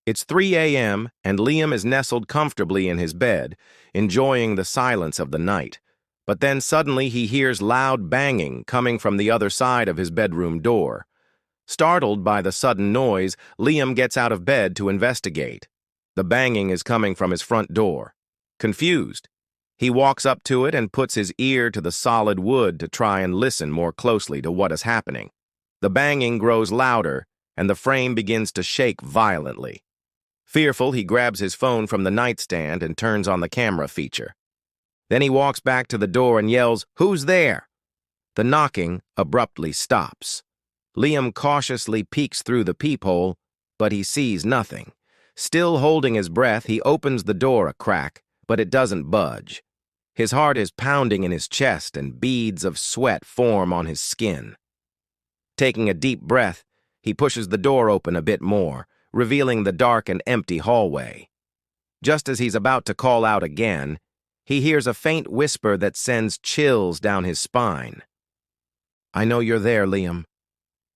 It's 3 a.m., and Liam is nestled comfortably in his bed, enjoying the silence of the night. But then suddenly he hears loud banging coming from the other side of his bedroom door. Startled by the sudden noise, Liam gets out of bed to investigate. The banging is coming from his front door. Confused, he walks up to it and puts his ear to the solid wood to try and listen more closely to what is happening. The banging grows louder, and the frame begins to shake violently. Fearful, he grabs his phone from the nightstand and turns on the camera feature. Then he walks back to the door and yells, "Who's there?" The knocking abruptly stops. Liam cautiously peeks through the peephole, but he sees nothing. Still holding his breath, he opens the door a crack, but it doesn't budge. His heart is pounding in his chest and beads of sweat form on his skin. Taking a deep breath, he pushes the door open a bit more, revealing the dark and empty hallway. Just as he's about to call out again, he hears a faint whisper that sends chills down his spine. "I know you're there, Liam."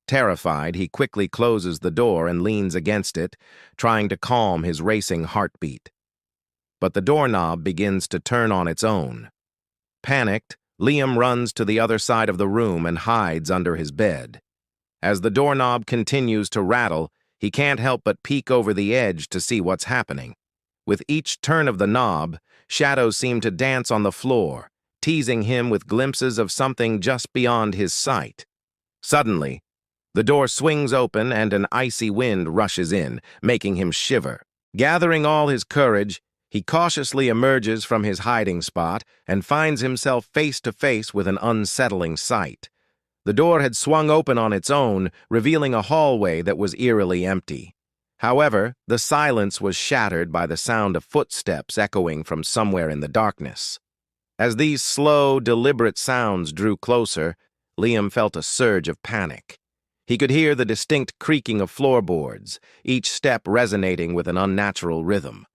Terrified, he quickly closes the door and leans against it, trying to calm his racing heartbeat. But the doorknob begins to turn on its own. Panicked, Liam runs to the other side of the room and hides under his bed. As the doorknob continues to rattle, he can't help but peek over the edge to see what's happening. With each turn of the knob, shadows seem to dance on the floor, teasing him with glimpses of something just beyond his sight. Suddenly, the door swings open and an icy wind rushes in, making him shiver. Gathering all his courage, he cautiously emerges from his hiding spot and finds himself face to face with an unsettling sight. The door had swung open on its own, revealing a hallway that was eerily empty. However, the silence was shattered by the sound of footsteps echoing from somewhere in the darkness. As these slow, deliberate sounds drew closer, Liam felt a surge of panic. He could hear the distinct creaking of floorboards, each step resonating with an unnatural rhythm.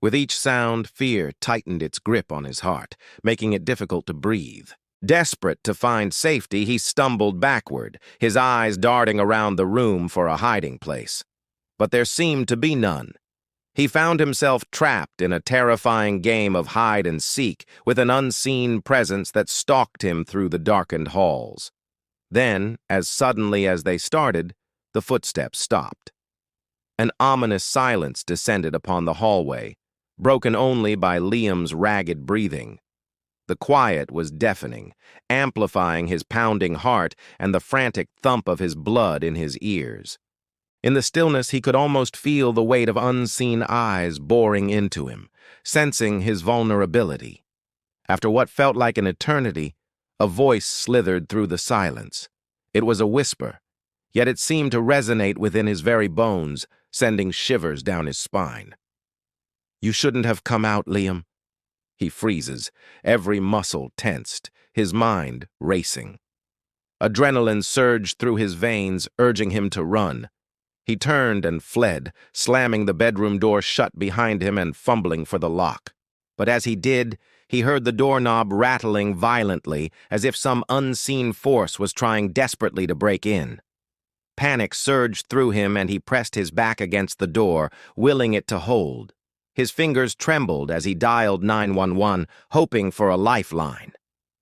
With each sound, fear tightened its grip on his heart, making it difficult to breathe. Desperate to find safety, he stumbled backward, his eyes darting around the room for a hiding place. But there seemed to be none. He found himself trapped in a terrifying game of hide and seek with an unseen presence that stalked him through the darkened halls. Then, as suddenly as they started, the footsteps stopped. An ominous silence descended upon the hallway, broken only by Liam's ragged breathing. The quiet was deafening, amplifying his pounding heart and the frantic thump of his blood in his ears. In the stillness, he could almost feel the weight of unseen eyes boring into him, sensing his vulnerability. After what felt like an eternity, a voice slithered through the silence. It was a whisper, yet it seemed to resonate within his very bones, sending shivers down his spine. "You shouldn't have come out, Liam." He freezes, every muscle tensed, his mind racing. Adrenaline surged through his veins, urging him to run. He turned and fled, slamming the bedroom door shut behind him and fumbling for the lock. But as he did, he heard the doorknob rattling violently, as if some unseen force was trying desperately to break in. Panic surged through him, and he pressed his back against the door, willing it to hold. His fingers trembled as he dialed 911, hoping for a lifeline.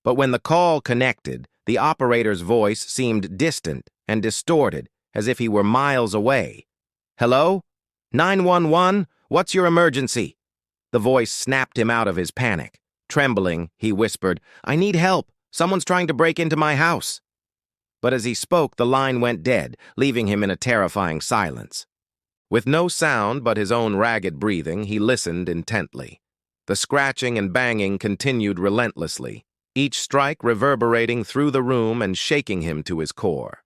But when the call connected, the operator's voice seemed distant and distorted, as if he were miles away. "Hello? 911? What's your emergency?" The voice snapped him out of his panic. Trembling, he whispered, "I need help. Someone's trying to break into my house." But as he spoke, the line went dead, leaving him in a terrifying silence. With no sound but his own ragged breathing, he listened intently. The scratching and banging continued relentlessly, each strike reverberating through the room and shaking him to his core.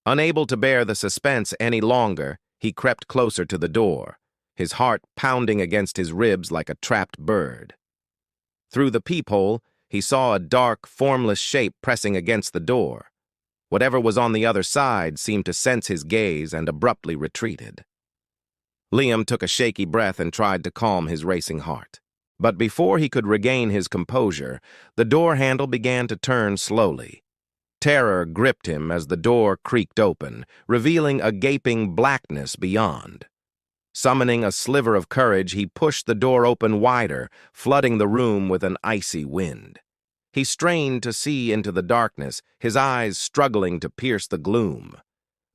Unable to bear the suspense any longer, he crept closer to the door, his heart pounding against his ribs like a trapped bird. Through the peephole, he saw a dark, formless shape pressing against the door. Whatever was on the other side seemed to sense his gaze and abruptly retreated. Liam took a shaky breath and tried to calm his racing heart. But before he could regain his composure, the door handle began to turn slowly. Terror gripped him as the door creaked open, revealing a gaping blackness beyond. Summoning a sliver of courage, he pushed the door open wider, flooding the room with an icy wind. He strained to see into the darkness, his eyes struggling to pierce the gloom.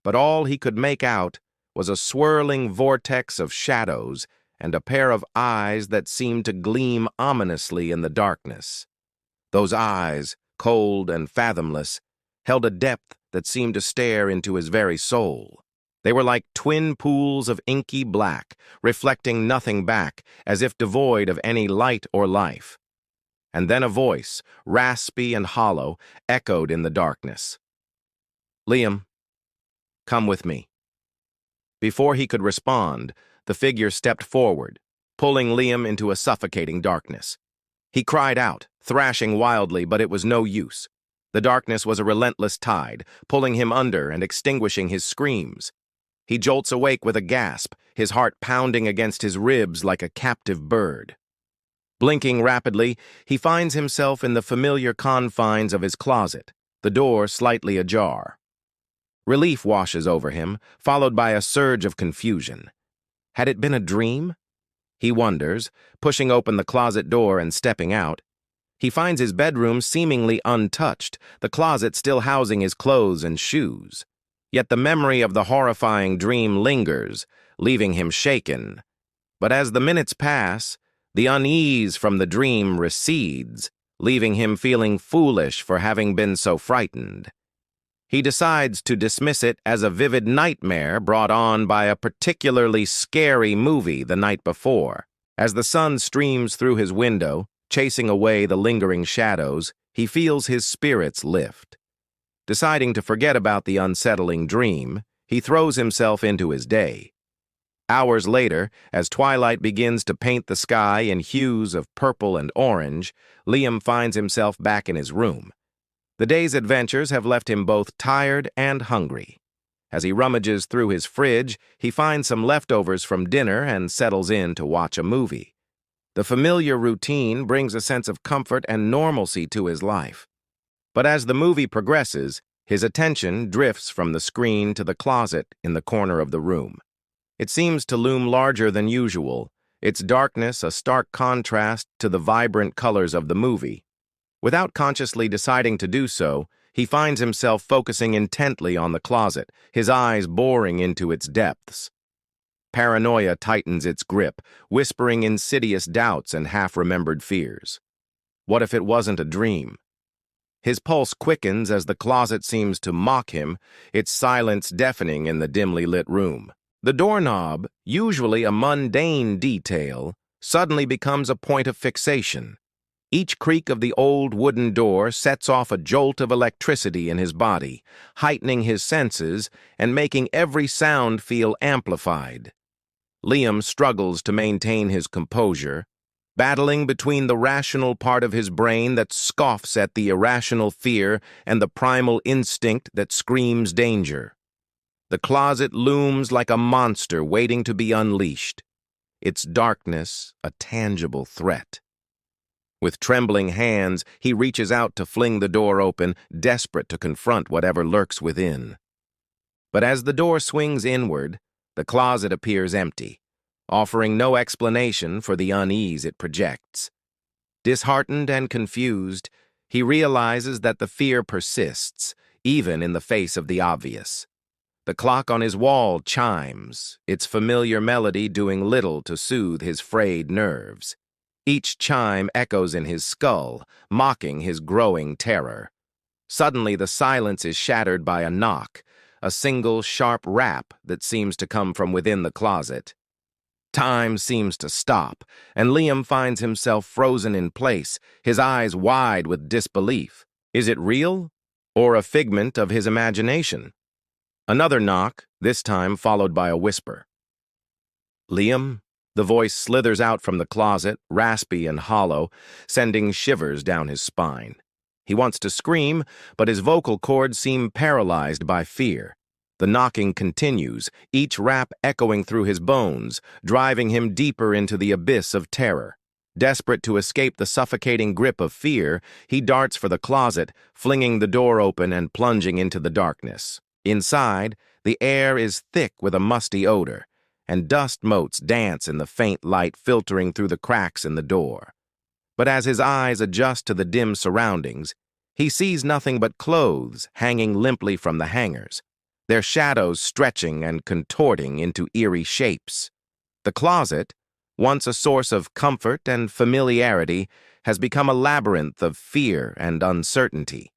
But all he could make out was a swirling vortex of shadows and a pair of eyes that seemed to gleam ominously in the darkness. Those eyes, cold and fathomless, held a depth that seemed to stare into his very soul. They were like twin pools of inky black, reflecting nothing back, as if devoid of any light or life. And then a voice, raspy and hollow, echoed in the darkness. "Liam, come with me." Before he could respond, the figure stepped forward, pulling Liam into a suffocating darkness. He cried out, thrashing wildly, but it was no use. The darkness was a relentless tide, pulling him under and extinguishing his screams. He jolts awake with a gasp, his heart pounding against his ribs like a captive bird. Blinking rapidly, he finds himself in the familiar confines of his closet, the door slightly ajar. Relief washes over him, followed by a surge of confusion. Had it been a dream? He wonders, pushing open the closet door and stepping out. He finds his bedroom seemingly untouched, the closet still housing his clothes and shoes. Yet the memory of the horrifying dream lingers, leaving him shaken. But as the minutes pass, the unease from the dream recedes, leaving him feeling foolish for having been so frightened. He decides to dismiss it as a vivid nightmare brought on by a particularly scary movie the night before. As the sun streams through his window, chasing away the lingering shadows, he feels his spirits lift. Deciding to forget about the unsettling dream, he throws himself into his day. Hours later, as twilight begins to paint the sky in hues of purple and orange, Liam finds himself back in his room. The day's adventures have left him both tired and hungry. As he rummages through his fridge, he finds some leftovers from dinner and settles in to watch a movie. The familiar routine brings a sense of comfort and normalcy to his life. But as the movie progresses, his attention drifts from the screen to the closet in the corner of the room. It seems to loom larger than usual, its darkness a stark contrast to the vibrant colors of the movie. Without consciously deciding to do so, he finds himself focusing intently on the closet, his eyes boring into its depths. Paranoia tightens its grip, whispering insidious doubts and half-remembered fears. What if it wasn't a dream? His pulse quickens as the closet seems to mock him, its silence deafening in the dimly lit room. The doorknob, usually a mundane detail, suddenly becomes a point of fixation. Each creak of the old wooden door sets off a jolt of electricity in his body, heightening his senses and making every sound feel amplified. Liam struggles to maintain his composure, battling between the rational part of his brain that scoffs at the irrational fear and the primal instinct that screams danger. The closet looms like a monster waiting to be unleashed, its darkness a tangible threat. With trembling hands, he reaches out to fling the door open, desperate to confront whatever lurks within. But as the door swings inward, the closet appears empty, offering no explanation for the unease it projects. Disheartened and confused, he realizes that the fear persists, even in the face of the obvious. The clock on his wall chimes, its familiar melody doing little to soothe his frayed nerves. Each chime echoes in his skull, mocking his growing terror. Suddenly, the silence is shattered by a knock, a single sharp rap that seems to come from within the closet. Time seems to stop, and Liam finds himself frozen in place, his eyes wide with disbelief. Is it real, or a figment of his imagination? Another knock, this time followed by a whisper. "Liam?" The voice slithers out from the closet, raspy and hollow, sending shivers down his spine. He wants to scream, but his vocal cords seem paralyzed by fear. The knocking continues, each rap echoing through his bones, driving him deeper into the abyss of terror. Desperate to escape the suffocating grip of fear, he darts for the closet, flinging the door open and plunging into the darkness. Inside, the air is thick with a musty odor, and dust motes dance in the faint light filtering through the cracks in the door. But as his eyes adjust to the dim surroundings, he sees nothing but clothes hanging limply from the hangers, their shadows stretching and contorting into eerie shapes. The closet, once a source of comfort and familiarity, has become a labyrinth of fear and uncertainty.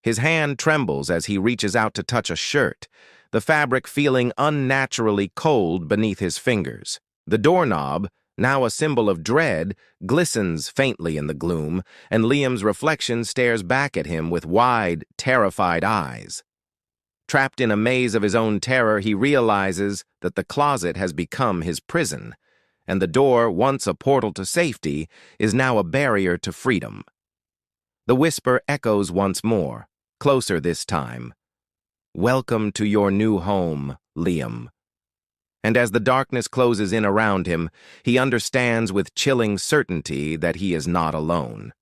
His hand trembles as he reaches out to touch a shirt, the fabric feeling unnaturally cold beneath his fingers. The doorknob, now a symbol of dread, glistens faintly in the gloom, and Liam's reflection stares back at him with wide, terrified eyes. Trapped in a maze of his own terror, he realizes that the closet has become his prison, and the door, once a portal to safety, is now a barrier to freedom. The whisper echoes once more, closer this time. "Welcome to your new home, Liam." And as the darkness closes in around him, he understands with chilling certainty that he is not alone.